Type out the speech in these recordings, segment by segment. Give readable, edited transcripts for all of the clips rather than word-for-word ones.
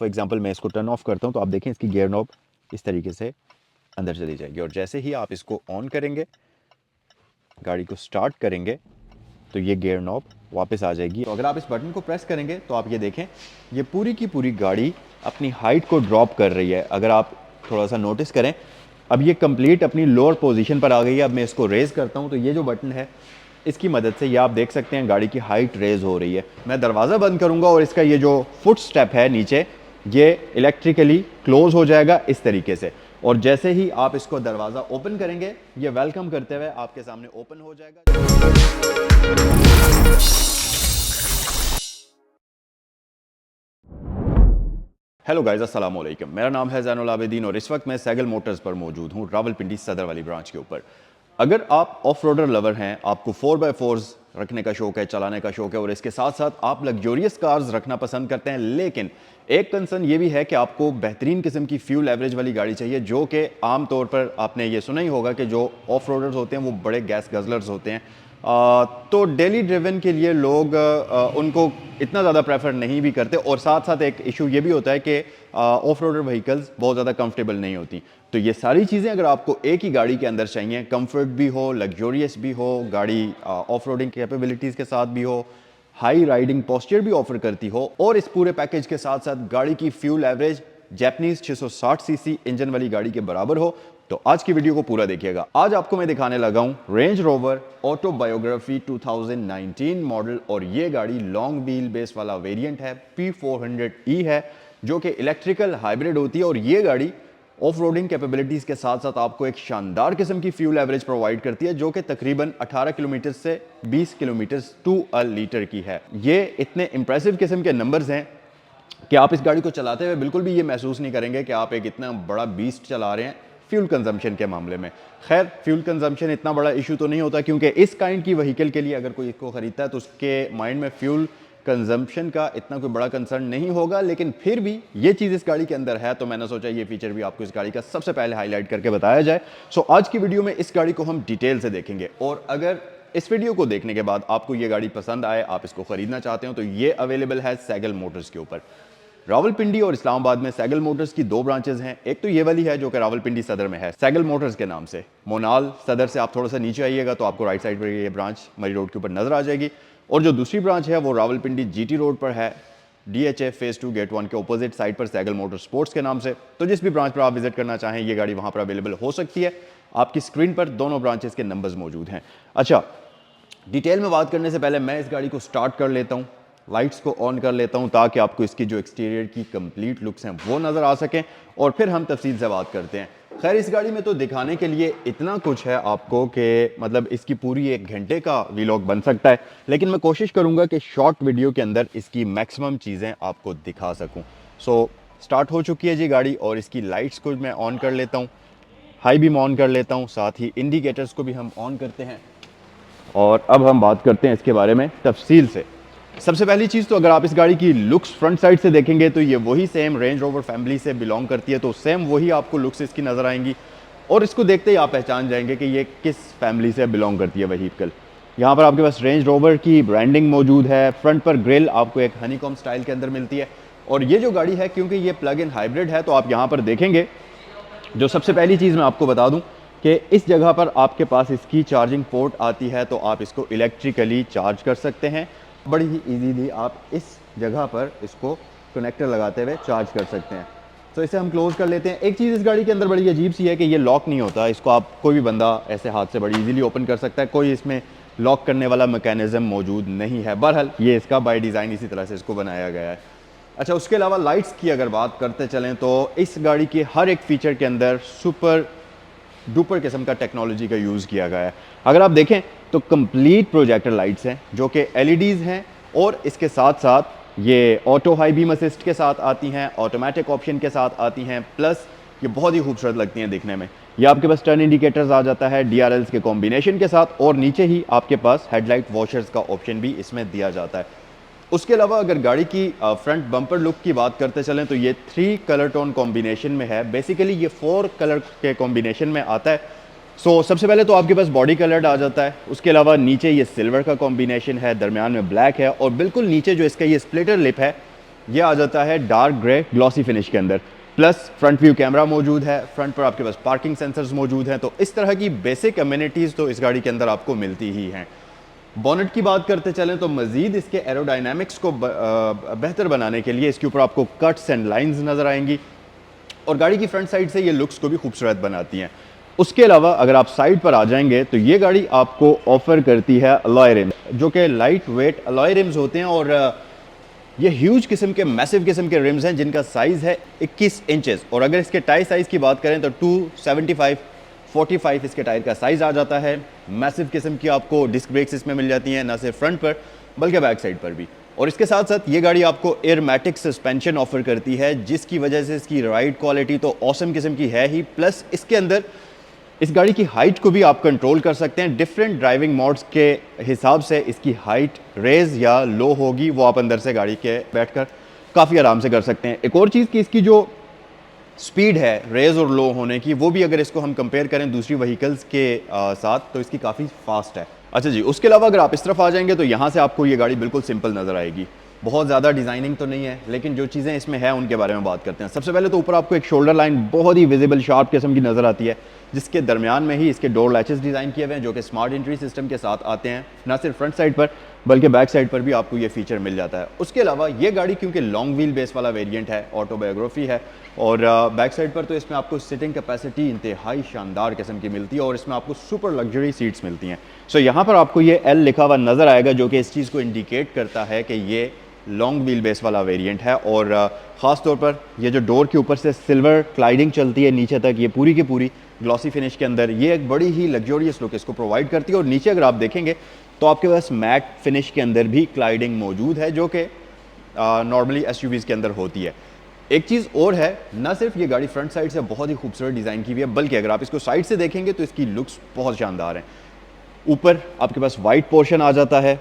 For example मैं इसको turn off करता हूँ तो आप देखें इसकी गियर नॉब इस तरीके से अंदर चली जाएगी, और जैसे ही आप इसको ऑन करेंगे, गाड़ी को स्टार्ट करेंगे, तो ये गियर नॉब वापस आ जाएगी। तो अगर आप इस बटन को प्रेस करेंगे तो आप ये देखें ये पूरी की पूरी गाड़ी अपनी हाइट को ड्रॉप कर रही है। अगर आप थोड़ा सा नोटिस करें, अब ये कंप्लीट अपनी लोअर पोजीशन पर आ गई है। अब मैं इसको रेज़ करता हूँ तो ये जो बटन है इसकी मदद से ये आप देख सकते हैं गाड़ी की हाइट रेज़ हो रही है। मैं दरवाज़ा बंद करूँगा और इसका ये जो फुट स्टेप है नीचे, ये इलेक्ट्रिकली क्लोज़ हो जाएगा इस तरीके से, और जैसे ही आप इसको दरवाज़ा ओपन करेंगे ये वेलकम करते हुए आपके सामने ओपन हो जाएगा। हेलो गाइस, अस्सलाम वालेकुम। मेरा नाम है ज़ैनुल आबिदीन और इस वक्त मैं सैगल मोटर्स पर मौजूद हूँ, रावलपिंडी सदर वाली ब्रांच के ऊपर। अगर आप ऑफ रोडर लवर हैं, आपको 4x4s रखने का शौक है, चलाने का शौक है, और इसके साथ साथ आप लग्जोरियस कार्स रखना पसंद करते हैं, लेकिन एक कंसर्न ये भी है कि आपको बेहतरीन किस्म की फ्यूल एवरेज वाली गाड़ी चाहिए, जो कि आम तौर पर आपने ये सुना ही होगा कि जो ऑफ रोडर्स होते हैं वो बड़े गैस गजलर्स होते हैं। तो डेली ड्रिवन के लिए लोग उनको इतना ज़्यादा प्रेफर नहीं भी करते, और साथ साथ एक इशू ये भी होता है कि ऑफ रोडर व्हीकल्स बहुत ज़्यादा कंफर्टेबल नहीं होती। तो ये सारी चीज़ें अगर आपको एक ही गाड़ी के अंदर चाहिए, कंफर्ट भी हो, लग्जोरियस भी हो, गाड़ी ऑफ रोडिंग कैपेबिलिटीज़ के साथ भी हो, हाई राइडिंग पोस्चर भी ऑफर करती हो, और इस पूरे पैकेज के साथ साथ गाड़ी की fuel average Japanese 660 CC engine वाली गाड़ी के बराबर हो, तो आज की वीडियो को पूरा देखिएगा। आज आपको मैं दिखाने लगा हूं रेंज रोवर ऑटोबायोग्राफी 2019 मॉडल, और ये गाड़ी लॉन्ग व्हील बेस वाला वेरिएंट है, P400E है, जो कि इलेक्ट्रिकल हाइब्रिड होती है। और ये गाड़ी ऑफ रोडिंग कैपेबिलिटीज के साथ साथ आपको एक शानदार किस्म की फ्यूल एवरेज प्रोवाइड करती है, जो कि तकरीबन 18 किलोमीटर से 20 किलोमीटर टू अ लीटर की है। ये इतने इंप्रेसिव किस्म के नंबर्स हैं कि आप इस गाड़ी को चलाते हुए बिल्कुल भी ये महसूस नहीं करेंगे कि आप एक इतना बड़ा बीस्ट चला रहे हैं फ्यूल कंजम्पशन के मामले में। खैर, फ्यूल कंजम्पशन इतना बड़ा इशू तो नहीं होता, क्योंकि इस काइंड की व्हीकल के लिए अगर कोई इसको खरीदता है तो उसके माइंड में फ्यूल कंजम्पशन का इतना कोई बड़ा कंसर्न नहीं होगा। लेकिन फिर भी ये चीज़ इस गाड़ी के अंदर है, तो मैंने सोचा ये फीचर भी आपको इस गाड़ी का सबसे पहले हाईलाइट करके बताया जाए। सो आज की वीडियो में इस गाड़ी को हम डिटेल से देखेंगे, और अगर इस वीडियो को देखने के बाद आपको ये गाड़ी पसंद आए, आप इसको खरीदना चाहते हो, तो ये अवेलेबल है सैगल मोटर्स के ऊपर। रावलपिंडी और इस्लामाबाद में सैगल मोटर्स की दो ब्रांचेस हैं। एक तो ये वाली है जो कि रावलपिंडी सदर में है, सैगल मोटर्स के नाम से। मोनाल सदर से आप थोड़ा सा नीचे आइएगा तो आपको राइट साइड पर ये ब्रांच मरी रोड के ऊपर नजर आ जाएगी। और जो दूसरी ब्रांच है वो रावलपिंडी GT रोड पर है, DHA फेज 2 गेट 1 के अपोजिट साइड पर, सैगल मोटर स्पोर्ट्स के नाम से। तो जिस भी ब्रांच पर आप विजिट करना चाहें ये गाड़ी वहां पर अवेलेबल हो सकती है। आपकी स्क्रीन पर दोनों ब्रांचेस के नंबर्स मौजूद हैं। अच्छा, डिटेल में बात करने से पहले मैं इस गाड़ी को स्टार्ट कर लेता हूँ, लाइट्स को ऑन कर लेता हूं, ताकि आपको इसकी जो एक्सटीरियर की कंप्लीट लुक्स हैं वो नज़र आ सकें, और फिर हम तफसील से बात करते हैं। खैर, इस गाड़ी में तो दिखाने के लिए इतना कुछ है आपको कि मतलब इसकी पूरी 1 घंटे का व्लॉग बन सकता है, लेकिन मैं कोशिश करूंगा कि शॉर्ट वीडियो के अंदर इसकी मैक्सिमम चीज़ें आपको दिखा सकूं। सो स्टार्ट हो चुकी है जी गाड़ी, और इसकी लाइट्स को मैं ऑन कर लेता हूँ, हाई बीम ऑन कर लेता हूँ, साथ ही इंडिकेटर्स को भी हम ऑन करते हैं। और अब हम बात करते हैं इसके बारे में तफसील से। सबसे पहली चीज़ तो अगर आप इस गाड़ी की लुक्स फ्रंट साइड से देखेंगे तो ये वही सेम रेंज रोवर फैमिली से बिलोंग करती है, तो सेम वही आपको लुक्स इसकी नज़र आएंगी, और इसको देखते ही आप पहचान जाएंगे कि ये किस फैमिली से बिलोंग करती है व्हीकल। यहाँ पर आपके पास रेंज रोवर की ब्रांडिंग मौजूद है। फ्रंट पर ग्रिल आपको एक हनीकॉम स्टाइल के अंदर मिलती है, और ये जो गाड़ी है क्योंकि ये प्लग इन हाइब्रिड है, तो आप यहाँ पर देखेंगे जो सबसे पहली चीज़ मैं आपको बता दूँ कि इस जगह पर आपके पास इसकी चार्जिंग पोर्ट आती है, तो आप इसको इलेक्ट्रिकली चार्ज कर सकते हैं। बड़ी ही इजीली आप इस जगह पर इसको कनेक्टर लगाते हुए चार्ज कर सकते हैं। तो इसे हम क्लोज कर लेते हैं। एक चीज़ इस गाड़ी के अंदर बड़ी अजीब सी है कि ये लॉक नहीं होता, इसको आप कोई भी बंदा ऐसे हाथ से बड़ी इजीली ओपन कर सकता है, कोई इसमें लॉक करने वाला मैकेनिज्म मौजूद नहीं है। बहरहाल ये इसका बाय डिज़ाइन इसी तरह से इसको बनाया गया है। अच्छा, उसके अलावा लाइट्स की अगर बात करते चलें तो इस गाड़ी के हर एक फीचर के अंदर सुपर डुपर किस्म का टेक्नोलॉजी का यूज़ किया गया है। अगर आप देखें तो कंप्लीट प्रोजेक्टर लाइट्स हैं जो कि LEDs हैं, और इसके साथ साथ ये ऑटो हाई बीम असिस्ट के साथ आती हैं, ऑटोमेटिक ऑप्शन के साथ आती हैं, प्लस ये बहुत ही खूबसूरत लगती हैं दिखने में। ये आपके पास टर्न इंडिकेटर्स आ जाता है DRLs के कॉम्बिनेशन के साथ, और नीचे ही आपके पास हेडलाइट वॉशर्स का ऑप्शन भी इसमें दिया जाता है। उसके अलावा अगर गाड़ी की फ्रंट बम्पर लुक की बात करते चलें तो ये 3 कलर टोन कॉम्बिनेशन में है। बेसिकली ये 4 कलर के कॉम्बिनेशन में आता है। सो सबसे पहले तो आपके पास बॉडी कलर्ड आ जाता है, उसके अलावा नीचे ये सिल्वर का कॉम्बिनेशन है, दरमियान में ब्लैक है, और बिल्कुल नीचे जो इसका ये स्प्लिटर लिप है ये आ जाता है डार्क ग्रे ग्लॉसी फिनिश के अंदर। प्लस फ्रंट व्यू कैमरा मौजूद है, फ्रंट पर आपके पास पार्किंग सेंसर्स मौजूद हैं। तो इस तरह की बेसिक अमेनिटीज़ तो इस गाड़ी के अंदर आपको मिलती ही हैं। बॉनेट की बात करते चलें तो मज़ीद इसके एरोडायनामिक्स को बेहतर बनाने के लिए इसके ऊपर आपको कट्स एंड लाइंस नज़र आएंगी और गाड़ी की फ्रंट साइड से ये लुक्स को भी खूबसूरत बनाती हैं। उसके अलावा अगर आप साइड पर आ जाएंगे तो ये गाड़ी आपको ऑफर करती है अलॉय रिम, जो कि लाइट वेट अलॉय रिम्स होते हैं और ये ह्यूज किस्म के मैसिव किस्म के रिम्स हैं जिनका साइज़ है 21 इंचेस। और अगर इसके टायर साइज़ की बात करें तो 275 45 इसके टायर का साइज़ आ जाता है। मैसिव किस्म की आपको डिस्क ब्रेक्स इसमें मिल जाती हैं, ना सिर्फ फ्रंट पर बल्कि बैक साइड पर भी। और इसके साथ साथ ये गाड़ी आपको एयरमैटिक सस्पेंशन ऑफर करती है, जिसकी वजह से इसकी राइड क्वालिटी तो ऑसम किस्म की है ही, प्लस इसके अंदर इस गाड़ी की हाइट को भी आप कंट्रोल कर सकते हैं। डिफरेंट ड्राइविंग मोड्स के हिसाब से इसकी हाइट रेज या लो होगी, वो आप अंदर से गाड़ी के बैठकर काफ़ी आराम से कर सकते हैं। एक और चीज़ कि इसकी जो स्पीड है रेज और लो होने की, वो भी अगर इसको हम कंपेयर करें दूसरी व्हीकल्स के साथ तो इसकी काफ़ी फास्ट है। अच्छा जी, उसके अलावा अगर आप इस तरफ आ जाएंगे तो यहाँ से आपको ये गाड़ी बिल्कुल सिंपल नज़र आएगी। बहुत ज़्यादा डिज़ाइनिंग तो नहीं है, लेकिन जो चीज़ें इसमें है उनके बारे में बात करते हैं। सबसे पहले तो ऊपर आपको एक शोल्डर लाइन बहुत ही विजिबल शार्प किस्म की नज़र आती है, जिसके दरमियान में ही इसके डोर लैचेस डिज़ाइन किए हुए हैं, जो कि स्मार्ट एंट्री सिस्टम के साथ आते हैं। ना सिर्फ फ्रंट साइड पर बल्कि बैक साइड पर भी आपको ये फीचर मिल जाता है। उसके अलावा ये गाड़ी क्योंकि लॉन्ग व्हील बेस वाला वेरिएंट है, ऑटोबायोग्राफी है, और बैक साइड पर तो इसमें आपको सिटिंग कैपेसिटी इंतहाई शानदार किस्म की मिलती है और इसमें आपको सुपर लग्जरी सीट्स मिलती हैं। सो यहाँ पर आपको ये एल लिखा हुआ नज़र आएगा, जो कि इस चीज़ को इंडिकेट करता है कि ये लॉन्ग व्हील बेस वाला वेरिएंट है। और ख़ास तौर पर ये जो डोर के ऊपर से सिल्वर क्लाइडिंग चलती है नीचे तक, ये पूरी की पूरी ग्लॉसी फिनिश के अंदर, ये एक बड़ी ही लग्जरियस लुक इसको प्रोवाइड करती है। और नीचे अगर आप देखेंगे तो आपके पास मैट फिनिश के अंदर भी क्लाइडिंग मौजूद है, जो कि नॉर्मली एसयूवीज़ के अंदर होती है। एक चीज़ और है, ना सिर्फ ये गाड़ी फ्रंट साइड से बहुत ही खूबसूरत डिज़ाइन की हुई है, बल्कि अगर आप इसको साइड से देखेंगे तो इसकी लुक्स बहुत शानदार हैं। ऊपर आपके पास वाइट पोर्शन आ जाता है,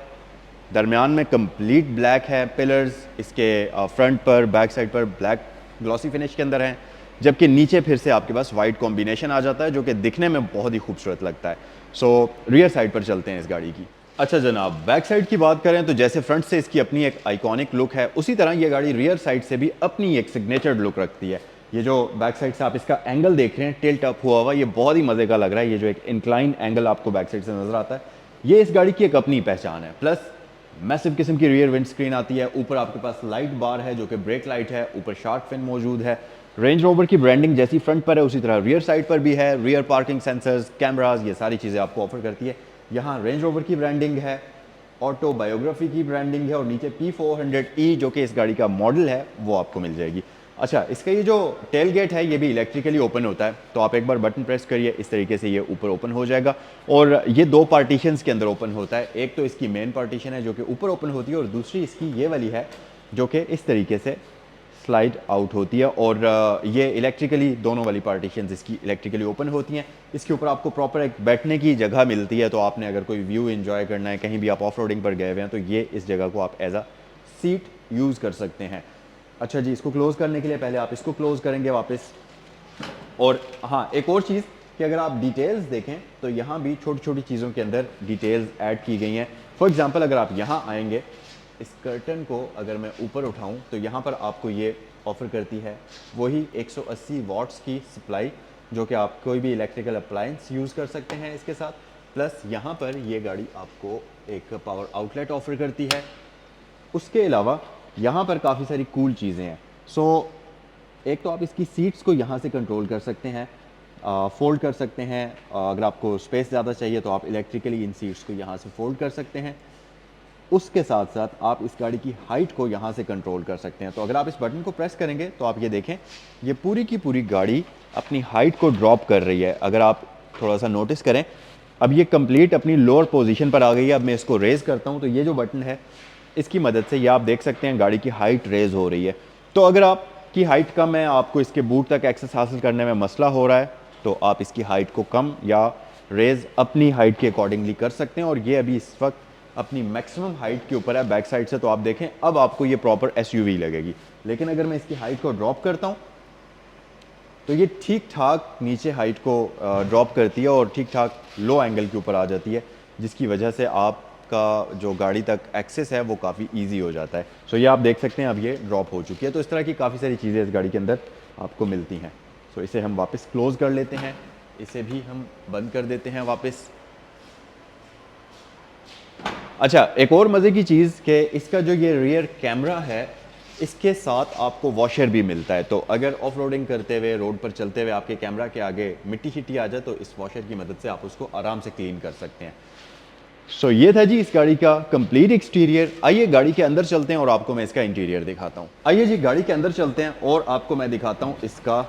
दरमियान में कंप्लीट ब्लैक है पिलर्स, इसके फ्रंट पर बैक साइड पर ब्लैक ग्लॉसी फिनिश के अंदर हैं, जबकि नीचे फिर से आपके पास वाइट कॉम्बिनेशन आ जाता है, जो कि दिखने में बहुत ही खूबसूरत लगता है। सो रियर साइड पर चलते हैं इस गाड़ी की। अच्छा जनाब, बैक साइड की बात करें तो जैसे फ्रंट से इसकी अपनी एक आइकॉनिक लुक है, उसी तरह ये गाड़ी रियर साइड से भी अपनी एक सिग्नेचर लुक रखती है। ये जो बैक साइड से आप इसका एंगल देख रहे हैं टिल्ट अप हुआ हुआ, ये बहुत ही मज़े का लग रहा है। ये जो एक इंक्लाइन एंगल आपको बैक साइड से नज़र आता है, ये इस गाड़ी की एक अपनी पहचान है। प्लस मैसिव किस्म की रियर विंड स्क्रीन आती है, ऊपर आपके पास लाइट बार है जो कि ब्रेक लाइट है, ऊपर शार्क फिन मौजूद है। रेंज रोवर की ब्रांडिंग जैसी फ्रंट पर है उसी तरह रियर साइड पर भी है। रियर पार्किंग सेंसर्स, कैमरास, ये सारी चीज़ें आपको ऑफर करती है। यहाँ रेंज रोवर की ब्रांडिंग है, ऑटोबायोग्राफी की ब्रांडिंग है और नीचे P400E जो कि इस गाड़ी का मॉडल है वो आपको मिल जाएगी। अच्छा, इसका ये जो टेल गेट है ये भी इलेक्ट्रिकली ओपन होता है, तो आप एक बार बटन प्रेस करिए, इस तरीके से ये ऊपर ओपन हो जाएगा और ये दो पार्टीशंस के अंदर ओपन होता है। एक तो इसकी मेन पार्टीशन है जो कि ऊपर ओपन होती है और दूसरी इसकी ये वाली है जो कि इस तरीके से स्लाइड आउट होती है और ये इलेक्ट्रिकली दोनों वाली पार्टीशंस इसकी इलेक्ट्रिकली ओपन होती हैं। इसके ऊपर आपको प्रॉपर एक बैठने की जगह मिलती है, तो आपने अगर कोई व्यू एंजॉय करना है, कहीं भी आप ऑफ रोडिंग पर गए हुए हैं, तो ये इस जगह को आप एज अ सीट यूज़ कर सकते हैं। अच्छा जी, इसको क्लोज़ करने के लिए पहले आप इसको क्लोज़ करेंगे वापस। और हाँ, एक और चीज़ कि अगर आप डिटेल्स देखें तो यहाँ भी छोटी छोटी चीज़ों के अंदर डिटेल्स ऐड की गई हैं। फॉर एग्जांपल अगर आप यहाँ आएंगे, इस कर्टन को अगर मैं ऊपर उठाऊं तो यहाँ पर आपको ये ऑफ़र करती है वही 180 वाट्स की सप्लाई, जो कि आप कोई भी इलेक्ट्रिकल अप्लायंस यूज़ कर सकते हैं इसके साथ। प्लस यहाँ पर ये गाड़ी आपको एक पावर आउटलेट ऑफ़र करती है। उसके अलावा यहाँ पर काफ़ी सारी कूल चीज़ें हैं। सो एक तो आप इसकी सीट्स को यहाँ से कंट्रोल कर सकते हैं, फोल्ड कर सकते हैं। अगर आपको स्पेस ज़्यादा चाहिए तो आप इलेक्ट्रिकली इन सीट्स को यहाँ से फोल्ड कर सकते हैं। उसके साथ साथ आप इस गाड़ी की हाइट को यहाँ से कंट्रोल कर सकते हैं। तो अगर आप इस बटन को प्रेस करेंगे तो आप ये देखें, ये पूरी की पूरी गाड़ी अपनी हाइट को ड्रॉप कर रही है। अगर आप थोड़ा सा नोटिस करें, अब ये कंप्लीट अपनी लोअर पोजीशन पर आ गई है। अब मैं इसको रेज़ करता हूँ तो ये जो बटन है इसकी मदद से ये आप देख सकते हैं गाड़ी की हाइट रेज़ हो रही है। तो अगर आपकी हाइट कम है, आपको इसके बूट तक एक्सेस हासिल करने में मसला हो रहा है, तो आप इसकी हाइट को कम या रेज़ अपनी हाइट के अकॉर्डिंगली कर सकते हैं। और ये अभी इस वक्त अपनी मैक्सिमम हाइट के ऊपर है बैक साइड से, तो आप देखें अब आपको ये प्रॉपर एसयूवी लगेगी। लेकिन अगर मैं इसकी हाइट को ड्रॉप करता हूँ तो ये ठीक ठाक नीचे हाइट को ड्रॉप करती है और ठीक ठाक लो एंगल के ऊपर आ जाती है, जिसकी वजह से आप आपका जो गाड़ी तक एक्सेस है वो काफ़ी ईजी हो जाता है। सो ये आप देख सकते हैं अब ये ड्रॉप हो चुकी है। तो इस तरह की काफ़ी सारी चीज़ें इस गाड़ी के अंदर आपको मिलती हैं। सो इसे हम वापस क्लोज़ कर लेते हैं, इसे भी हम बंद कर देते हैं वापस। अच्छा, एक और मज़े की चीज़ कि इसका जो ये रियर कैमरा है, इसके साथ आपको वॉशर भी मिलता है। तो अगर ऑफ रोडिंग करते हुए, रोड पर चलते हुए आपके कैमरा के आगे मिट्टी शिट्टी आ जाए तो इस वॉशर की मदद से आप उसको आराम से क्लीन कर सकते हैं। सो ये था जी इस गाड़ी का कंप्लीट एक्सटीरियर। आइए गाड़ी के अंदर चलते हैं और आपको मैं इसका इंटीरियर दिखाता हूँ। आइए जी गाड़ी के अंदर चलते हैं और आपको मैं दिखाता हूँ इसका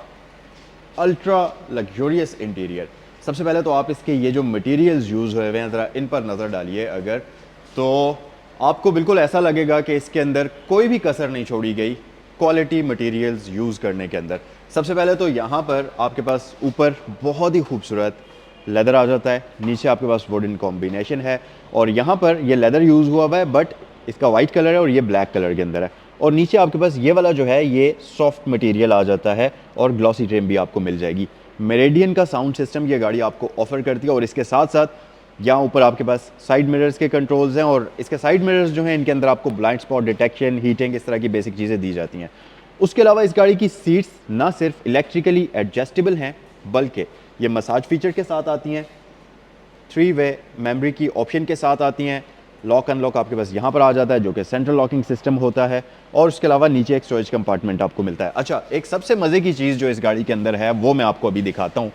अल्ट्रा लग्जोरियस इंटीरियर। सबसे पहले तो आप इसके ये जो मटेरियल्स यूज़ हुए हुए हैं ज़रा इन पर नज़र डालिए अगर, तो आपको बिल्कुल ऐसा लगेगा कि इसके अंदर कोई भी कसर नहीं छोड़ी गई क्वालिटी मटेरियल्स यूज़ करने के अंदर। सबसे पहले तो यहाँ पर आपके पास ऊपर बहुत ही खूबसूरत लेदर आ जाता है, नीचे आपके पास वुडन कॉम्बिनेशन है और यहाँ पर ये लेदर यूज़ हुआ हुआ है बट इसका वाइट कलर है और ये ब्लैक कलर के अंदर है। और नीचे आपके पास ये वाला जो है ये सॉफ्ट मटेरियल आ जाता है और ग्लॉसी ट्रिम भी आपको मिल जाएगी। मेरेडियन का साउंड सिस्टम ये गाड़ी आपको ऑफर करती है और इसके साथ साथ यहाँ ऊपर आपके पास साइड मिरर्स के कंट्रोल्स हैं और इसके साइड मिरर्स जो हैं इनके अंदर आपको ब्लाइंड स्पॉट डिटेक्शन, हीटिंग, इस तरह की बेसिक चीज़ें दी जाती हैं। उसके अलावा इस गाड़ी की सीट्स ना सिर्फ इलेक्ट्रिकली एडजस्टेबल हैं बल्कि ये मसाज फीचर के साथ आती हैं, 3 वे मेमोरी की ऑप्शन के साथ आती हैं। लॉक अनलॉक आपके पास यहाँ पर आ जाता है जो कि सेंट्रल लॉकिंग सिस्टम होता है और उसके अलावा नीचे एक स्टोरेज कंपार्टमेंट आपको मिलता है। अच्छा, एक सबसे मज़े की चीज़ जो इस गाड़ी के अंदर है वो मैं आपको अभी दिखाता हूँ।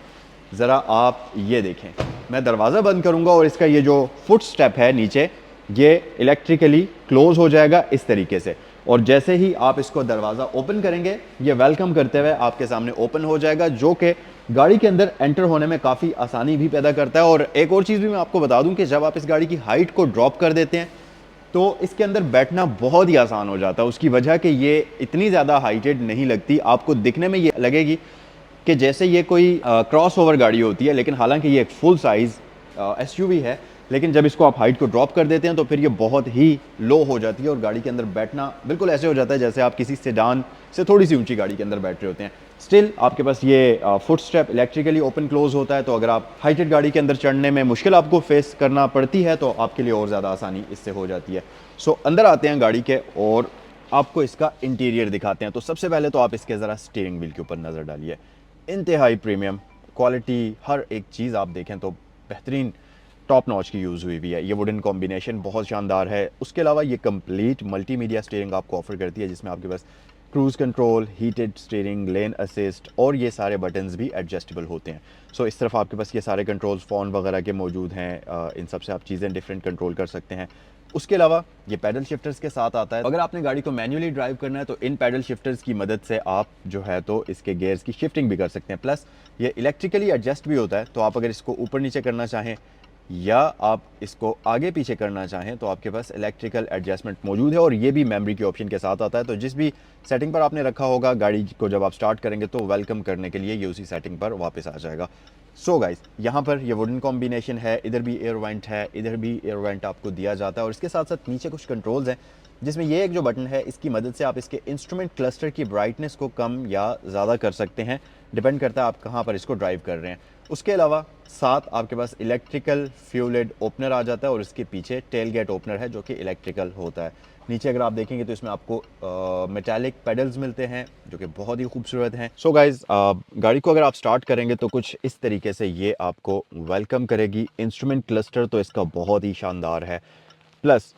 ज़रा आप ये देखें, मैं दरवाज़ा बंद करूँगा और इसका ये जो फुट स्टेप है नीचे ये इलेक्ट्रिकली क्लोज़ हो जाएगा इस तरीके से और जैसे ही आप इसको दरवाज़ा ओपन करेंगे ये वेलकम करते हुए आपके सामने ओपन हो जाएगा जो कि गाड़ी के अंदर एंटर होने में काफ़ी आसानी भी पैदा करता है। और एक और चीज़ भी मैं आपको बता दूं कि जब आप इस गाड़ी की हाइट को ड्रॉप कर देते हैं तो इसके अंदर बैठना बहुत ही आसान हो जाता है। उसकी वजह कि ये इतनी ज़्यादा हाइटेड नहीं लगती, आपको दिखने में ये लगेगी कि जैसे ये कोई क्रॉस ओवर गाड़ी होती है, लेकिन हालांकि ये एक फुल साइज़ एसयूवी है, लेकिन जब इसको आप हाइट को ड्रॉप कर देते हैं तो फिर ये बहुत ही लो हो जाती है और गाड़ी के अंदर बैठना बिल्कुल ऐसे हो जाता है जैसे आप किसी सेडान से थोड़ी सी ऊंची गाड़ी के अंदर बैठ रहे होते हैं। स्टिल आपके पास ये foot step electrically open close होता है, तो अगर आप हाइटेड गाड़ी के अंदर चढ़ने में मुश्किल आपको फेस करना पड़ती है तो आपके लिए और ज़्यादा आसानी इससे हो जाती है। सो अंदर आते हैं गाड़ी के और आपको इसका इंटीरियर दिखाते हैं। तो सबसे पहले तो आप इसके ज़रा स्टीयरिंग व्हील के ऊपर नज़र डालिए, इंतहाई प्रीमियम क्वालिटी, हर एक चीज़ आप देखें तो बेहतरीन टॉप नॉच की यूज़ हुई है। ये वुडन कॉम्बिनेशन बहुत शानदार है। उसके अलावा ये कंप्लीट मल्टीमीडिया स्टीयरिंग आपको ऑफर करती है जिसमें आपके पास cruise control, heated steering, lane assist और ये सारे बटन्स भी एडजस्टेबल होते हैं। सो इस तरफ आपके पास ये सारे कंट्रोल्स फ़ोन वगैरह के मौजूद हैं, इन सब से आप चीज़ें डिफरेंट कंट्रोल कर सकते हैं। उसके अलावा ये पैडल शिफ्टर्स के साथ आता है। अगर आपने गाड़ी को मैन्युअली ड्राइव करना है तो इन पैडल शिफ्टर्स की मदद से आप जो है तो इसके गेयर्स की शिफ्टिंग भी कर सकते हैं। प्लस ये इलेक्ट्रिकली एडजस्ट भी होता है, तो आप अगर इसको ऊपर नीचे करना चाहें या आप इसको आगे पीछे करना चाहें तो आपके पास इलेक्ट्रिकल एडजस्टमेंट मौजूद है और ये भी मेमोरी के ऑप्शन के साथ आता है। तो जिस भी सेटिंग पर आपने रखा होगा गाड़ी को जब आप स्टार्ट करेंगे तो वेलकम करने के लिए ये उसी सेटिंग पर वापस आ जाएगा। सो गाइस, यहाँ पर ये वुडन कॉम्बिनेशन है, इधर भी एयर वेंट है, इधर भी एयर वेंट आपको दिया जाता है और इसके साथ साथ नीचे कुछ कंट्रोल्स हैं जिसमें ये एक जो बटन है इसकी मदद से आप इसके इंस्ट्रूमेंट क्लस्टर की ब्राइटनेस को कम या ज़्यादा कर सकते हैं, डिपेंड करता है आप कहाँ पर इसको ड्राइव कर रहे हैं। उसके अलावा साथ आपके पास इलेक्ट्रिकल फ्यूलेड ओपनर आ जाता है और इसके पीछे टेल गेट ओपनर है जो कि इलेक्ट्रिकल होता है। नीचे अगर आप देखेंगे तो इसमें आपको मेटालिक पेडल्स मिलते हैं जो कि बहुत ही खूबसूरत हैं। सो गाइज, गाड़ी को अगर आप स्टार्ट करेंगे तो कुछ इस तरीके से ये आपको वेलकम करेगी। इंस्ट्रूमेंट क्लस्टर तो इसका बहुत ही शानदार है। प्लस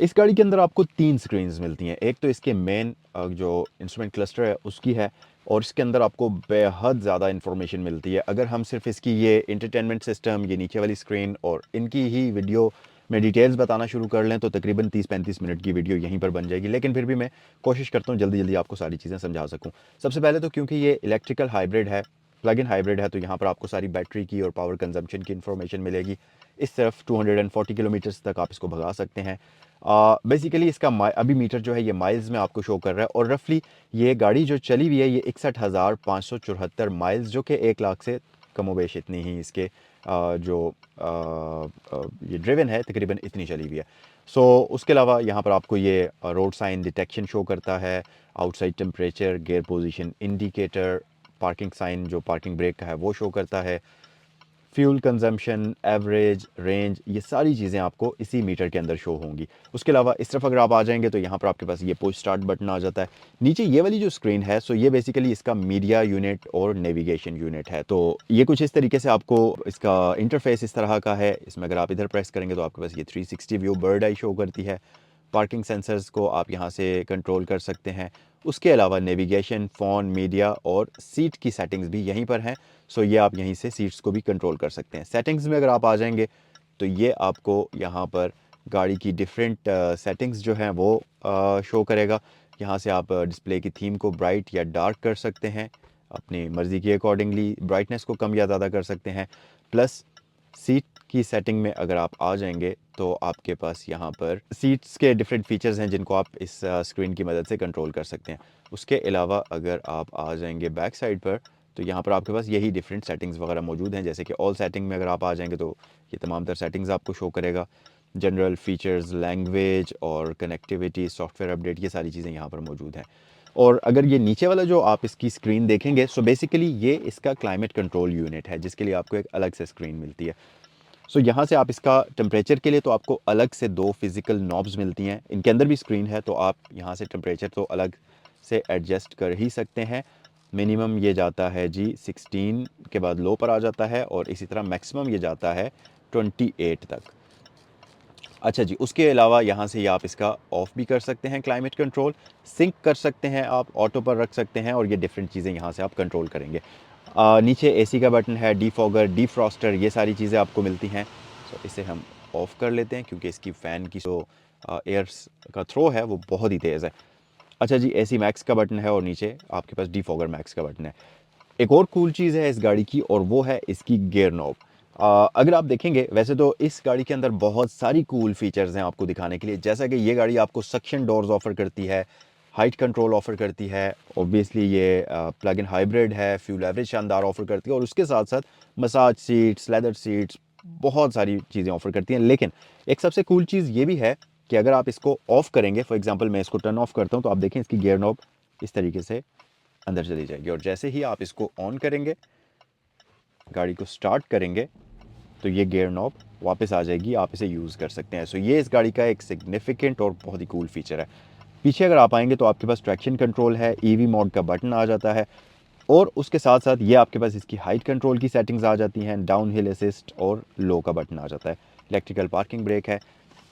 इस गाड़ी के अंदर आपको 3 स्क्रीन्स मिलती हैं। एक तो इसके मेन जो इंस्ट्रूमेंट क्लस्टर है उसकी है और इसके अंदर आपको बेहद ज़्यादा इन्फॉर्मेशन मिलती है। अगर हम सिर्फ इसकी ये इंटरटेनमेंट सिस्टम, ये नीचे वाली स्क्रीन और इनकी ही वीडियो में डिटेल्स बताना शुरू कर लें तो तकरीबन 30-35 मिनट की वीडियो यहीं पर बन जाएगी, लेकिन फिर भी मैं कोशिश करता हूँ जल्दी जल्दी आपको सारी चीज़ें समझा सकूँ। सबसे पहले तो क्योंकि ये इलेक्ट्रिकल हाइब्रिड है, प्लग इन हाइब्रिड है, तो यहाँ पर आपको सारी बैटरी की और पावर कंजम्पशन की इन्फॉर्मेशन मिलेगी। इस तरफ 240 किलोमीटर्स तक आप इसको भगा सकते हैं। बेसिकली इसका अभी मीटर जो है ये माइल्स में आपको शो कर रहा है और रफली ये गाड़ी जो चली हुई है ये 61,574 माइल्स, जो कि 1 लाख से कमोबेश इतनी ही इसके ये ड्रिवन है तकरीबन इतनी चली हुई है। सो उसके अलावा यहाँ पर आपको ये रोड साइन डिटेक्शन शो करता है, outside temperature, gear position indicator, parking sign जो पार्किंग ब्रेक का है वो शो करता है। फ्यूल कंजम्पशन, एवरेज, रेंज, ये सारी चीज़ें आपको इसी मीटर के अंदर शो होंगी। उसके अलावा इस तरफ अगर आप आ जाएंगे तो यहाँ पर आपके पास ये पुश स्टार्ट बटन आ जाता है। नीचे ये वाली जो स्क्रीन है, सो ये बेसिकली इसका मीडिया यूनिट और नेविगेशन यूनिट है। तो ये कुछ इस तरीके से आपको इसका इंटरफेस इस तरह का है। इसमें अगर आप इधर प्रेस करेंगे तो आपके पास ये 360 व्यू बर्ड आई शो करती है। पार्किंग सेंसर्स को आप यहाँ से कंट्रोल कर सकते हैं। उसके अलावा नेविगेशन, फ़ोन, मीडिया और सीट की सेटिंग्स भी यहीं पर हैं। सो ये आप यहीं से सीट्स को भी कंट्रोल कर सकते हैं। सेटिंग्स में अगर आप आ जाएंगे तो ये आपको यहाँ पर गाड़ी की डिफरेंट सेटिंग्स जो हैं वो शो करेगा। यहाँ से आप डिस्प्ले की थीम को ब्राइट या डार्क कर सकते हैं, अपनी मर्ज़ी के अकॉर्डिंगली ब्राइटनेस को कम या ज़्यादा कर सकते हैं। प्लस सीट की सेटिंग में अगर आप आ जाएंगे तो आपके पास यहाँ पर सीट्स के डिफरेंट फीचर्स हैं जिनको आप इस स्क्रीन की मदद से कंट्रोल कर सकते हैं। उसके अलावा अगर आप आ जाएंगे बैक साइड पर तो यहाँ पर आपके पास यही डिफरेंट सेटिंग्स वगैरह मौजूद हैं। जैसे कि ऑल सेटिंग में अगर आप आ जाएंगे तो ये तमाम तर सेटिंग्स आपको शो करेगा। जनरल फीचर्स, लैंग्वेज और कनेक्टिविटी, सॉफ्टवेयर अपडेट, ये सारी चीज़ें यहाँ पर मौजूद हैं। और अगर ये नीचे वाला जो आप इसकी स्क्रीन देखेंगे, सो बेसिकली ये इसका क्लाइमेट कंट्रोल यूनिट है जिसके लिए आपको एक अलग से स्क्रीन मिलती है। सो यहाँ से आप इसका टेम्परेचर के लिए तो आपको अलग से 2 फिज़िकल नॉब्स मिलती हैं। इनके अंदर भी स्क्रीन है तो आप यहाँ से टेम्परेचर तो अलग से एडजस्ट कर ही सकते हैं। मिनिमम ये जाता है जी 16 के बाद लो पर आ जाता है और इसी तरह मैक्सिमम ये जाता है 28 तक। अच्छा जी, उसके अलावा यहाँ से ये आप इसका ऑफ़ भी कर सकते हैं क्लाइमेट कंट्रोल, सिंक कर सकते हैं, आप ऑटो पर रख सकते हैं और ये डिफरेंट चीज़ें यहाँ से आप कंट्रोल करेंगे। नीचे एसी का बटन है, डीफॉगर, डीफ्रॉस्टर, ये सारी चीज़ें आपको मिलती हैं। सो इसे हम ऑफ़ कर लेते हैं क्योंकि इसकी फ़ैन की जो एयर्स का थ्रो है वो बहुत ही तेज़ है। अच्छा जी, एसी मैक्स का बटन है और नीचे आपके पास डीफॉगर मैक्स का बटन है। एक और कूल चीज़ है इस गाड़ी की और वो है इसकी गियर नॉब। अगर आप देखेंगे वैसे तो इस गाड़ी के अंदर बहुत सारी कूल फीचर्स हैं आपको दिखाने के लिए। जैसा कि ये गाड़ी आपको सक्शन डोर्स ऑफ़र करती है, हाइट कंट्रोल ऑफ़र करती है, ऑब्वियसली ये प्लग इन हाइब्रिड है, फ्यूल एवरेज शानदार ऑफ़र करती है और उसके साथ-साथ मसाज सीट्स, लेदर सीट्स, बहुत सारी चीज़ें ऑफ़र करती हैं। लेकिन एक सबसे कूल चीज़ ये भी है कि अगर आप इसको ऑफ़ करेंगे, फॉर एग्ज़ाम्पल मैं इसको टर्न ऑफ़ करता हूँ, तो आप देखें इसकी गियर नॉब इस तरीके से अंदर चली जाएगी और जैसे ही आप इसको ऑन करेंगे, गाड़ी को स्टार्ट करेंगे, तो ये गियर नॉब वापस आ जाएगी, आप इसे यूज़ कर सकते हैं। सो ये इस गाड़ी का एक सिग्निफिकेंट और बहुत ही कूल फीचर है। पीछे अगर आप आएंगे तो आपके पास ट्रैक्शन कंट्रोल है, ईवी मोड का बटन आ जाता है और उसके साथ साथ ये आपके पास इसकी हाइट कंट्रोल की सेटिंग्स आ जाती हैं, डाउन हिल असिस्ट और लो का बटन आ जाता है। इलेक्ट्रिकल पार्किंग ब्रेक है,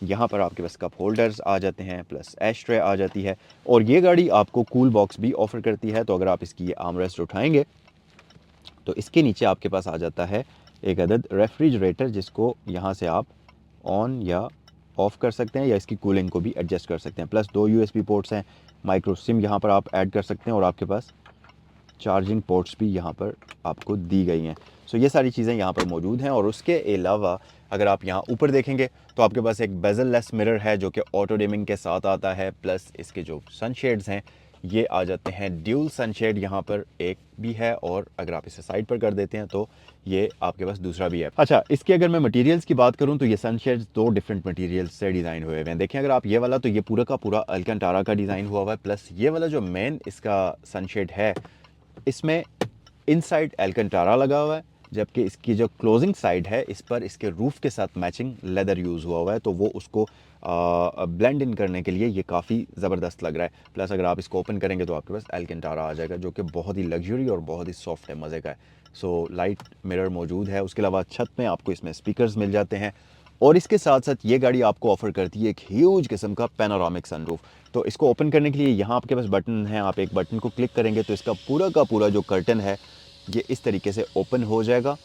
यहाँ पर आपके पास कप होल्डर्स आ जाते हैं, प्लस एश ट्रे आ जाती है और ये गाड़ी आपको कूल बॉक्स भी ऑफ़र करती है। तो अगर आप इसकी ये आर्मरेस्ट उठाएंगे तो इसके नीचे आपके पास आ जाता है एक अदद रेफ्रिजरेटर जिसको यहाँ से आप ऑन या ऑफ़ कर सकते हैं या इसकी कूलिंग को भी एडजस्ट कर सकते हैं। प्लस 2 यूएसबी पोर्ट्स हैं, माइक्रो सिम यहाँ पर आप ऐड कर सकते हैं और आपके पास चार्जिंग पोर्ट्स भी यहाँ पर आपको दी गई हैं। सो ये सारी चीज़ें यहाँ पर मौजूद हैं और उसके अलावा अगर आप यहाँ ऊपर देखेंगे तो आपके पास एक बेजल लेस मिरर है जो कि ऑटो डिमिंग के साथ आता है। प्लस इसके जो सनशेड्स हैं ये आ जाते हैं ड्यूल सनशेड, यहाँ पर एक भी है और अगर आप इसे साइड पर कर देते हैं तो ये आपके पास दूसरा भी है। अच्छा, इसके अगर मैं मटेरियल्स की बात करूं तो ये सनशेड्स 2 डिफरेंट मटेरियल्स से डिज़ाइन हुए हुए हैं। देखें अगर आप ये वाला तो ये पूरा का पूरा अल्कंटारा का डिज़ाइन हुआ हुआ है, प्लस ये वाला जो मेन इसका सनशेड है इसमें इनसाइड एल्कंटारा लगा हुआ है, जबकि इसकी जो क्लोजिंग साइड है इस पर इसके रूफ के साथ मैचिंग लेदर यूज़ हुआ हुआ है, तो वो उसको ब्लेंड इन करने के लिए ये काफ़ी ज़बरदस्त लग रहा है। प्लस अगर आप इसको ओपन करेंगे तो आपके पास एल्कंटारा आ जाएगा जो कि बहुत ही लग्जरी और बहुत ही सॉफ्ट है, मज़े का है। सो लाइट मिरर मौजूद है। उसके अलावा छत में आपको इसमें स्पीकर्स मिल जाते हैं और इसके साथ साथ ये गाड़ी आपको ऑफ़र करती है एक ह्यूज किस्म का पैनोरामिक सनरूफ। तो इसको ओपन करने के लिए यहाँ आपके पास बटन है, आप एक बटन को क्लिक करेंगे तो इसका पूरा का पूरा जो कर्टन है ये इस तरीके से ओपन हो जाएगा।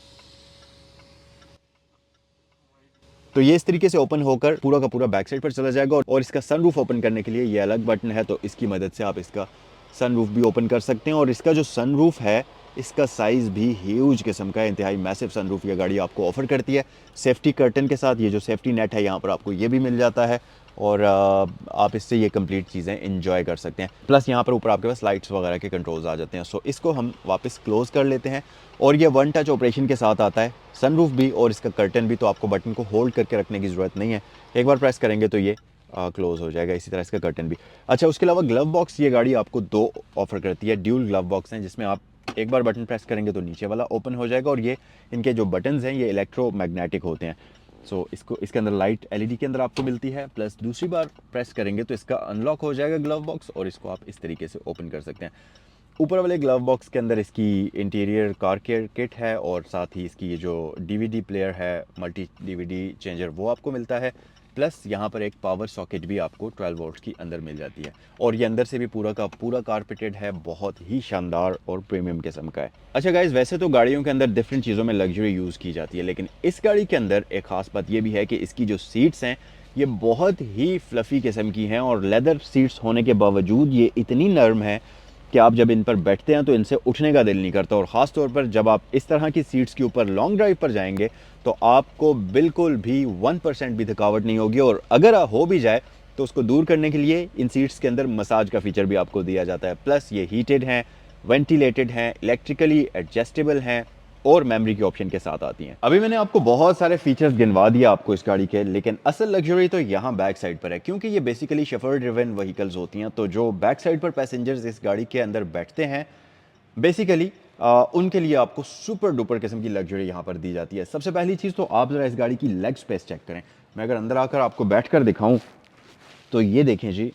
तो ये इस तरीके से ओपन होकर पूरा का पूरा बैक साइड पर चला जाएगा और इसका सनरूफ ओपन करने के लिए ये अलग बटन है, तो इसकी मदद से आप इसका सनरूफ भी ओपन कर सकते हैं। और इसका जो सनरूफ है इसका साइज़ भी ह्यूज किस्म का है, इंतहाई मैसिव सनरूफ ये गाड़ी आपको ऑफ़र करती है। सेफ्टी कर्टन के साथ ये जो सेफ्टी नेट है यहाँ पर आपको ये भी मिल जाता है और आप इससे ये कंप्लीट चीज़ें इंजॉय कर सकते हैं। प्लस यहाँ पर ऊपर आपके पास लाइट्स वगैरह के कंट्रोल्स आ जाते हैं। सो इसको हम वापस क्लोज़ कर लेते हैं और ये वन टच ऑपरेशन के साथ आता है, सनरूफ भी और इसका कर्टन भी, तो आपको बटन को होल्ड करके रखने की ज़रूरत नहीं है, एक बार प्रेस करेंगे तो ये क्लोज़ हो जाएगा। इसी तरह इसका कर्टन भी। अच्छा, उसके अलावा ग्लव बॉक्स ये गाड़ी आपको 2 ऑफ़र करती है, ड्यूल ग्लव बॉक्स हैं जिसमें आप एक बार बटन प्रेस करेंगे तो नीचे वाला ओपन हो जाएगा, और ये इनके जो बटन्स हैं ये इलेक्ट्रोमैग्नेटिक होते हैं। सो इसको इसके अंदर लाइट एलईडी के अंदर आपको मिलती है, प्लस दूसरी बार प्रेस करेंगे तो इसका अनलॉक हो जाएगा ग्लव बॉक्स, और इसको आप इस तरीके से ओपन कर सकते हैं। ऊपर वाले ग्लव बॉक्स के अंदर इसकी इंटीरियर कार केयर किट है, और साथ ही इसकी ये जो डीवीडी प्लेयर है, मल्टी डीवीडी चेंजर, वो आपको मिलता है। प्लस यहाँ पर एक पावर सॉकेट भी आपको 12 वोल्ट की अंदर मिल जाती है, और ये अंदर से भी पूरा का पूरा कारपेटेड है, बहुत ही शानदार और प्रीमियम किस्म का है। अच्छा गाइज, वैसे तो गाड़ियों के अंदर डिफरेंट चीज़ों में लग्जरी यूज़ की जाती है, लेकिन इस गाड़ी के अंदर एक ख़ास बात ये भी है कि इसकी जो सीट्स हैं ये बहुत ही फ्लफ़ी किस्म की हैं, और लेदर सीट्स होने के बावजूद ये इतनी नरम है कि आप जब इन पर बैठते हैं तो इनसे उठने का दिल नहीं करता। और ख़ास तौर पर जब आप इस तरह की सीट्स के ऊपर लॉन्ग ड्राइव पर जाएंगे तो आपको बिल्कुल भी 1% भी थकावट नहीं होगी, और अगर हो भी जाए तो उसको दूर करने के लिए इन सीट्स के अंदर मसाज का फीचर भी आपको दिया जाता है। प्लस ये हीटेड हैं, वेंटिलेटेड हैं, इलेक्ट्रिकली एडजस्टेबल हैं, और मेमोरी के ऑप्शन के साथ आती हैं। अभी मैंने आपको बहुत सारे फीचर्स गिनवा दिया आपको इस गाड़ी के, लेकिन असल लग्जरी तो यहाँ बैक साइड पर है, क्योंकि ये बेसिकली शफर ड्रिवन व्हीकल्स होती हैं। तो जो बैक साइड पर पैसेंजर्स इस गाड़ी के अंदर बैठते हैं, बेसिकली उनके लिए आपको सुपर डुपर किस्म की लग्जरी यहाँ पर दी जाती है। सबसे पहली चीज़ तो आप ज़रा इस गाड़ी की लेग स्पेस चेक करें। मैं अगर अंदर आकर आपको बैठ कर दिखाऊँ तो ये देखें जी,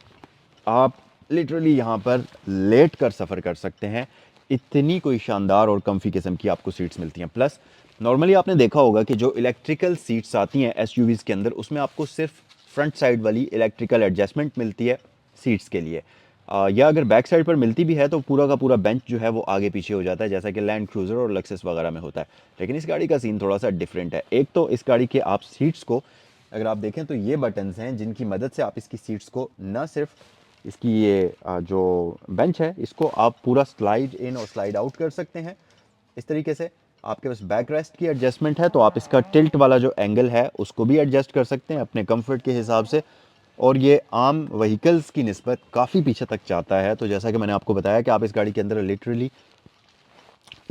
आप लिटरली यहाँ पर लेट कर सफ़र कर सकते हैं। इतनी कोई शानदार और कम्फी किस्म की आपको सीट्स मिलती हैं। प्लस नॉर्मली आपने देखा होगा कि जो इलेक्ट्रिकल सीट्स आती हैं एसयूवीज़ के अंदर, उसमें आपको सिर्फ फ्रंट साइड वाली इलेक्ट्रिकल एडजस्टमेंट मिलती है सीट्स के लिए, या अगर बैक साइड पर मिलती भी है तो पूरा का पूरा बेंच जो है वो आगे पीछे हो जाता है, जैसा कि लैंड क्रूज़र और लक्सस वगैरह में होता है। लेकिन इस गाड़ी का सीन थोड़ा सा डिफरेंट है। एक तो इस गाड़ी के आप सीट्स को अगर आप देखें तो ये बटन्स हैं जिनकी मदद से आप इसकी सीट्स को न सिर्फ इसकी ये जो बेंच है इसको आप पूरा स्लाइड इन और स्लाइड आउट कर सकते हैं। इस तरीके से आपके पास बैक रेस्ट की एडजस्टमेंट है, तो आप इसका टिल्ट वाला जो एंगल है उसको भी एडजस्ट कर सकते हैं अपने कंफर्ट के हिसाब से, और ये आम व्हीकल्स की निस्बत काफ़ी पीछे तक जाता है। तो जैसा कि मैंने आपको बताया कि आप इस गाड़ी के अंदर लिटरली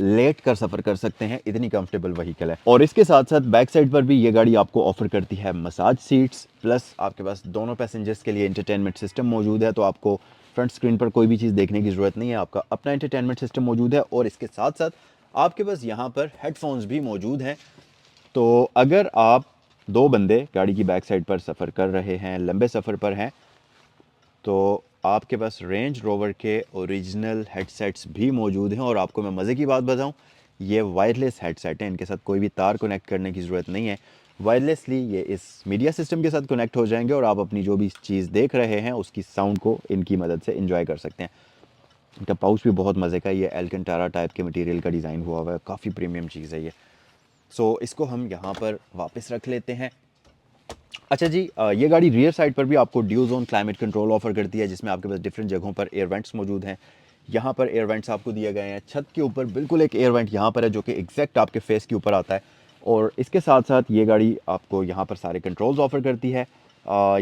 लेट कर सफ़र कर सकते हैं, इतनी कंफर्टेबल व्हीकल है। और इसके साथ साथ बैक साइड पर भी ये गाड़ी आपको ऑफर करती है मसाज सीट्स, प्लस आपके पास दोनों पैसेंजर्स के लिए एंटरटेनमेंट सिस्टम मौजूद है। तो आपको फ्रंट स्क्रीन पर कोई भी चीज़ देखने की ज़रूरत नहीं है, आपका अपना एंटरटेनमेंट सिस्टम मौजूद है। और इसके साथ साथ आपके पास यहाँ पर हेडफोन्स भी मौजूद हैं। तो अगर आप दो बंदे गाड़ी की बैक साइड पर सफ़र कर रहे हैं, लंबे सफ़र पर हैं, तो आपके पास रेंज रोवर के ओरिजिनल हेडसेट्स भी मौजूद हैं। और आपको मैं मज़े की बात बताऊं, ये वायरलेस हेडसेट हैं, इनके साथ कोई भी तार कनेक्ट करने की ज़रूरत नहीं है। वायरलेसली ये इस मीडिया सिस्टम के साथ कनेक्ट हो जाएंगे, और आप अपनी जो भी चीज़ देख रहे हैं उसकी साउंड को इनकी मदद से इंजॉय कर सकते हैं। इनका पाउच भी बहुत मज़े का है, ये एल्कंटारा टाइप के मटेरियल का डिज़ाइन हुआ हुआ है, काफ़ी प्रीमियम चीज़ है ये। सो इसको हम यहाँ पर वापस रख लेते हैं। अच्छा जी, ये गाड़ी रियर साइड पर भी आपको due zone climate control offer करती है, जिसमें आपके पास डिफरेंट जगहों पर एयर वेंट्स मौजूद हैं। यहाँ पर एयर वेंट्स आपको दिए गए हैं, छत के ऊपर बिल्कुल एक एयर वेंट यहाँ पर है जो कि एग्जैक्ट आपके फेस के ऊपर आता है। और इसके साथ साथ ये गाड़ी आपको यहाँ पर सारे कंट्रोल्स ऑफर करती है।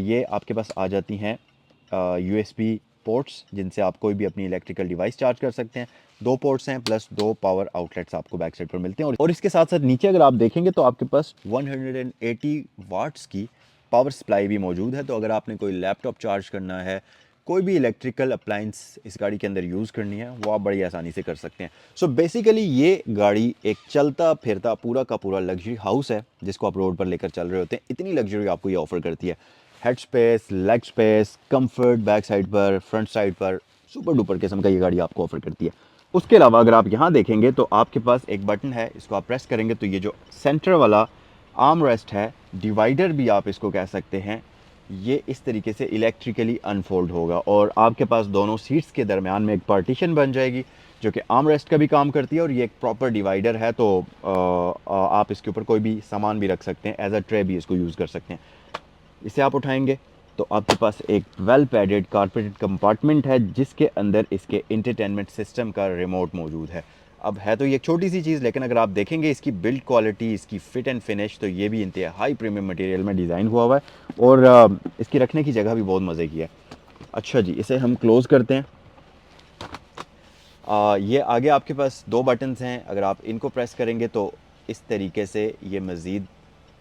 ये आपके पास आ जाती हैं यूएसबी पोर्ट्स, जिनसे आप कोई भी अपनी इलेक्ट्रिकल डिवाइस चार्ज कर सकते हैं। दो पोर्ट्स हैं, प्लस दो पावर आउटलेट्स आपको बैक साइड पर मिलते हैं। और इसके साथ साथ नीचे अगर आप देखेंगे तो आपके पास 180 वाट्स की पावर सप्लाई भी मौजूद है। तो अगर आपने कोई लैपटॉप चार्ज करना है, कोई भी इलेक्ट्रिकल अप्लायंस इस गाड़ी के अंदर यूज़ करनी है, वो आप बड़ी आसानी से कर सकते हैं। सो बेसिकली ये गाड़ी एक चलता फिरता पूरा का पूरा लग्जरी हाउस है, जिसको आप रोड पर लेकर चल रहे होते हैं। इतनी लग्जरी आपको ये ऑफर करती है। Head space, leg space, comfort back side पर, फ्रंट साइड पर, सुपर डुपर किस्म का ये गाड़ी आपको ऑफर करती है। उसके अलावा अगर आप यहाँ देखेंगे तो आपके पास एक बटन है, इसको आप प्रेस करेंगे तो ये जो सेंटर वाला आर्म रेस्ट है, डिवाइडर भी आप इसको कह सकते हैं, ये इस तरीके से इलेक्ट्रिकली अनफोल्ड होगा, और आपके पास दोनों सीट्स के दरमियान में एक पार्टीशन बन जाएगी जो कि आर्म रेस्ट का भी काम करती है। और ये एक प्रॉपर डिवाइडर है, तो आप इसके ऊपर कोई भी सामान भी रख सकते हैं, एज अ ट्रे भी इसको यूज़ कर सकते हैं। इसे आप उठाएंगे तो आपके पास एक वेल पैडेड कारपेटेड कंपार्टमेंट है, जिसके अंदर इसके इंटरटेनमेंट सिस्टम का रिमोट मौजूद है। अब है तो ये एक छोटी सी चीज़, लेकिन अगर आप देखेंगे इसकी बिल्ड क्वालिटी, इसकी फिट एंड फिनिश, तो ये भी इंतहाई प्रीमियम मटेरियल में डिज़ाइन हुआ हुआ है, और इसकी रखने की जगह भी बहुत मज़े की है। अच्छा जी, इसे हम क्लोज़ करते हैं। ये आगे आपके पास दो बटन्स हैं, अगर आप इनको प्रेस करेंगे तो इस तरीके से ये मज़ीद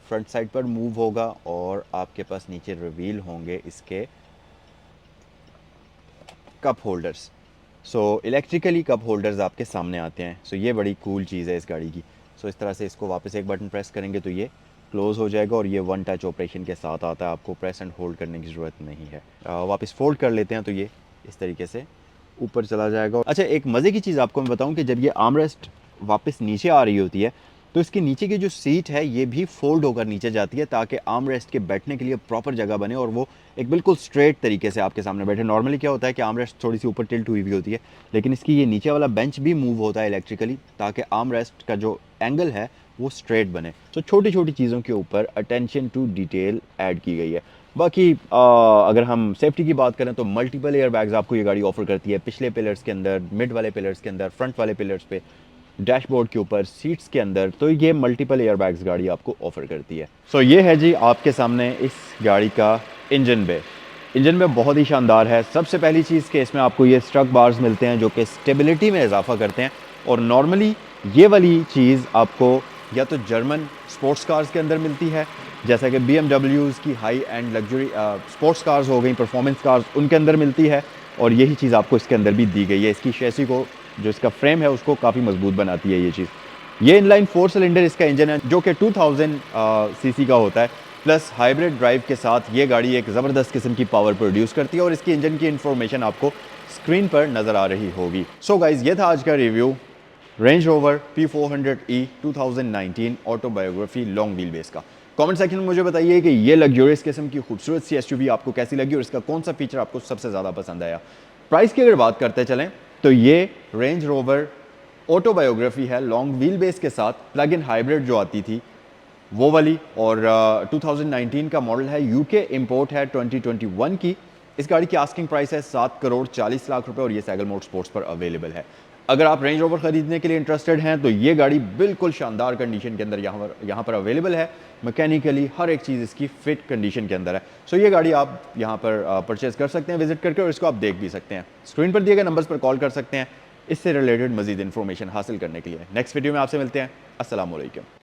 फ्रंट साइड पर मूव होगा, और आपके पास नीचे रिवील होंगे इसके कप होल्डर्स। सो इलेक्ट्रिकली कप होल्डर्स आपके सामने आते हैं। सो ये बड़ी कूल चीज़ है इस गाड़ी की। सो इस तरह से इसको वापस एक बटन प्रेस करेंगे तो ये क्लोज़ हो जाएगा और ये वन टच ऑपरेशन के साथ आता है, आपको प्रेस एंड होल्ड करने की ज़रूरत नहीं है। वापस फोल्ड कर लेते हैं तो ये इस तरीके से ऊपर चला जाएगा। अच्छा, एक मज़े की चीज़ आपको मैं बताऊं कि जब ये आर्मरेस्ट वापस नीचे आ रही होती है तो इसके नीचे की जो सीट है ये भी फोल्ड होकर नीचे जाती है ताकि आर्मरेस्ट के बैठने के लिए प्रॉपर जगह बने और वो एक बिल्कुल स्ट्रेट तरीके से आपके सामने बैठे। नॉर्मली क्या होता है कि आर्मरेस्ट थोड़ी सी ऊपर टिल्ट हुई होती है, लेकिन इसकी ये नीचे वाला बेंच भी मूव होता है इलेक्ट्रिकली ताकि आर्मरेस्ट का जो एंगल है वो स्ट्रेट बने। तो छोटी छोटी चीज़ों के ऊपर अटेंशन टू डिटेल ऐड की गई है। बाकी अगर हम सेफ्टी की बात करें तो मल्टीपल एयर बैग्स आपको ये गाड़ी ऑफर करती है, पिछले पिलर्स के अंदर, मिड वाले पिलर्स के अंदर, फ्रंट वाले पिलर्स पे, डैशबोर्ड के ऊपर, सीट्स के अंदर। तो ये मल्टीपल एयर बैग्स गाड़ी आपको ऑफर करती है। सो ये है जी आपके सामने इस गाड़ी का इंजन बे। इंजन बे बहुत ही शानदार है। सबसे पहली चीज़ कि इसमें आपको ये स्ट्रक बार्स मिलते हैं जो कि स्टेबिलिटी में इजाफा करते हैं, और नॉर्मली ये वाली चीज़ आपको या तो जर्मन स्पोर्ट्स कार्स के अंदर मिलती है, जैसा कि BMWs की high and luxury sports cars हो गई, परफॉर्मेंस कार्स, उनके अंदर मिलती है, और यही चीज़ आपको इसके अंदर भी दी गई है। इसकी शैसी को, जो इसका फ्रेम है, उसको काफ़ी मजबूत बनाती है ये चीज़। ये इनलाइन 4 सिलेंडर इसका इंजन है जो कि 2000 सीसी का होता है, प्लस हाइब्रिड ड्राइव के साथ ये गाड़ी एक ज़बरदस्त किस्म की पावर प्रोड्यूस करती है, और इसकी इंजन की इन्फॉर्मेशन आपको स्क्रीन पर नज़र आ रही होगी। सो गाइज, ये था आज का review range rover P400e 2019 autobiography long wheel base का। कमेंट सेक्शन में मुझे बताइए कि ये लग्जरियस किस्म की खूबसूरत सी एसयूवी आपको कैसी लगी और इसका कौन सा फीचर आपको सबसे ज़्यादा पसंद आया। प्राइस की अगर बात करते चलें तो ये रेंज रोवर ऑटोबायोग्राफी है लॉन्ग व्हील बेस के साथ, प्लग इन हाइब्रिड जो आती थी वो वाली, और 2019 का मॉडल है, यूके इंपोर्ट है 2021 की। इस गाड़ी की आस्किंग प्राइस है 7,40,00,000 रुपए और ये सैगल मोटरस्पोर्ट्स पर अवेलेबल है। अगर आप रेंज रोवर खरीदने के लिए इंटरेस्टेड हैं तो ये गाड़ी बिल्कुल शानदार कंडीशन के अंदर यहाँ पर अवेलेबल है। मैकेनिकली हर एक चीज़ इसकी फिट कंडीशन के अंदर है। सो ये गाड़ी आप यहाँ पर परचेज कर सकते हैं विजिट करके, और इसको आप देख भी सकते हैं। स्क्रीन पर दिए गए नंबर्स पर कॉल कर सकते हैं इससे रिलेटेड मजीद इन्फॉर्मेशन हासिल करने के लिए। नेक्स्ट वीडियो में आपसे मिलते हैं। अस्सलाम वालेकुम।